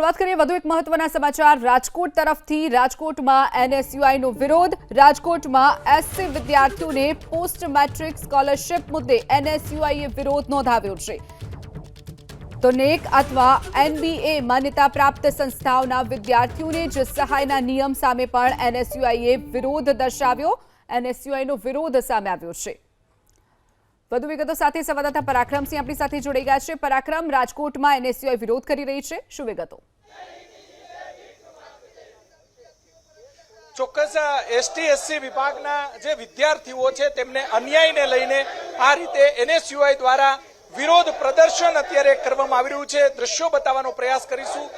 વાત કરીએ વધુ એક મહત્વના સમાચાર રાજકોટ તરફથી। રાજકોટમાં એનએસયુઆઈ નો વિરોધ। રાજકોટમાં એસસી વિદ્યાર્થીઓને પોસ્ટ મેટ્રિક સ્કોલરશિપ મુદ્દે એનએસયુઆઈએ વિરોધ નોંધાવ્યો છે। તો નેક અથવા એનબીએ માન્યતા પ્રાપ્ત સંસ્થાઓના વિદ્યાર્થીઓને જ સહાયના નિયમ સામે પણ એનએસયુઆઈએ વિરોધ દર્શાવ્યો। એનએસયુઆઈનો વિરોધ સામે આવ્યો છે। વધુ વિગતો સાથે સંવાદદાતા પરાક્રમસિંહ આપણી સાથે જોડાઈ ગયા છે। પરાક્રમ, રાજકોટમાં એનએસયુઆઈ વિરોધ કરી રહી છે, શું વિગતો? ચોક્કસ એસટી એસસી વિભાગના જે વિદ્યાર્થીઓ છે તેમને અન્યાયને લઈને આ રીતે એનએસયુઆઈ દ્વારા વિરોધ પ્રદર્શન અત્યારે કરવામાં આવી રહ્યું છે। દ્રશ્યો બતાવવાનો પ્રયાસ કરીશું।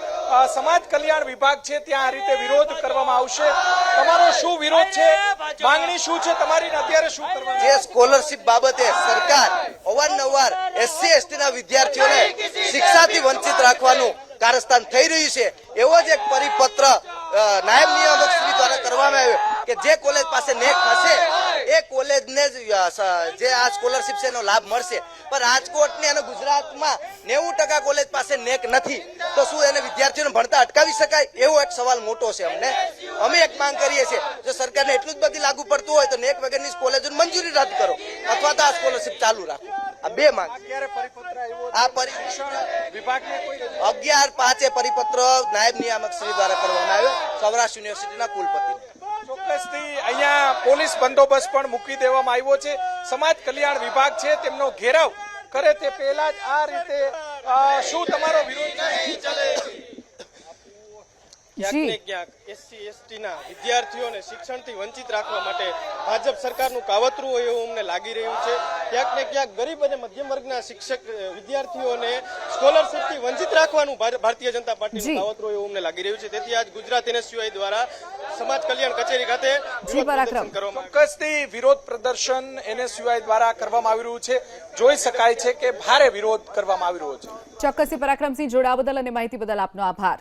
સમાજ કલ્યાણ વિભાગ છે ત્યાં આ રીતે વિરોધ કરવામાં આવશે। તમારો શું વિરોધ છે, માંગણી શું છે તમારી, અત્યારે શું કરવાનું? જે સ્કોલરશિપ બાબતે સરકાર અવારનવાર એસસી એસટી ના વિદ્યાર્થીઓને શિક્ષાથી વંચિત રાખવાનું કારસ્તાન થઈ રહ્યું છે, એવો જ એક પરિપત્ર નાયબ નિયામક શ્રી દ્વારા કરવામાં આવ્યો કે જે કોલેજ પાસે નેક હશે એ કોલેજને જે આ સ્કોલરશિપ છે એનો લાભ મળશે। પણ રાજકોટની અને ગુજરાતમાં 90% કોલેજ પાસે નેક નથી, તો શું એને વિદ્યાર્થીઓને ભણતા અટકાવી શકાય? એવો એક સવાલ મોટો છે અમને। અમે એક માંગ કરીએ છીએ, જો સરકારને એટલું જ બધી લાગુ પડતું હોય તો નેક વગરની કોલેજોની મંજૂરી રદ કરો અથવા તો આ સ્કોલરશિપ ચાલુ રાખો। આ બે માંગ। આ વિભાગને કોઈ 11/5 પરિપત્ર નાયબ નિયામક શ્રી દ્વારા કરવામાં આવ્યો સૌરાષ્ટ્ર યુનિવર્સિટીના કુલપતિને। ચોક્કસથી અહીંયા પોલીસ બંદોબસ્ત પણ મૂકી દેવામાં આવ્યો છે। સમાજ કલ્યાણ વિભાગ છે તેમનો ઘેરાવ કરે તે પહેલા જ આ રીતે શું તમારો વિરોધ છે? ક્યાંક ને ક્યાંક એસસી એસટી ના વિદ્યાર્થીઓને શિક્ષણથી વંચિત રાખવા માટે ભાજપ સરકારનું કાવતરું હોય એવું અમને લાગી રહ્યું છે। ક્યાંક ને ક્યાંક ગરીબ અને મધ્યમ વર્ગના શિક્ષક વિદ્યાર્થીઓને સ્કોલરશિપથી વંચિત રાખવાનું ભારતીય જનતા પાર્ટીનું કાવતરું હોય એવું અમને લાગી રહ્યું છે। તેથી આજ ગુજરાત એનએસયુઆઈ દ્વારા સમાજ કલ્યાણ કચેરી ખાતે ચોક્કસથી વિરોધ પ્રદર્શન એનએસયુઆઈ દ્વારા કરવામાં આવી રહ્યું છે। જોઈ શકાય છે કે ભારે વિરોધ કરવામાં આવી રહ્યો છે। ચોક્કસથી પરાક્રમસિંહ, જોડાવા બદલ અને માહિતી બદલ આપનો આભાર।